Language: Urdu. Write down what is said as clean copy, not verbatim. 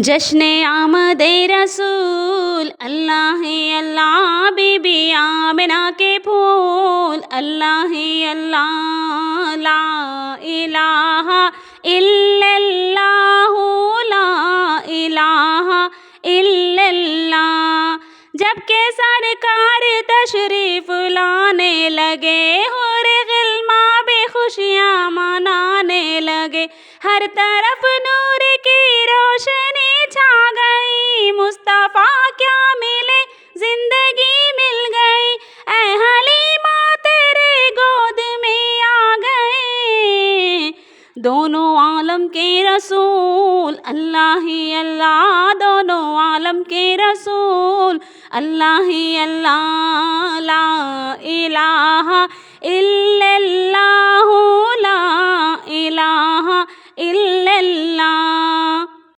جشن آمد رسول اللہ اللہ، بی بی آمنہ کے پھول اللہ اللہ، لا الہ الا اللہ، لا الہ الا اللہ۔ جب کہ سرکار تشریف لانے لگے، حور غلما بھی خوشیاں منانے لگے، ہر طرف نور کی روشنی چھا گئی، مصطفیٰ کیا ملے زندگی مل گئی، اے حلیمہ تیرے گود میں آ گئے دونوں عالم کے رسول اللہ اللہ، دونوں عالم کے رسول اللہ اللہ، لا الہ الا اللہ، لا الہ الا اللہ۔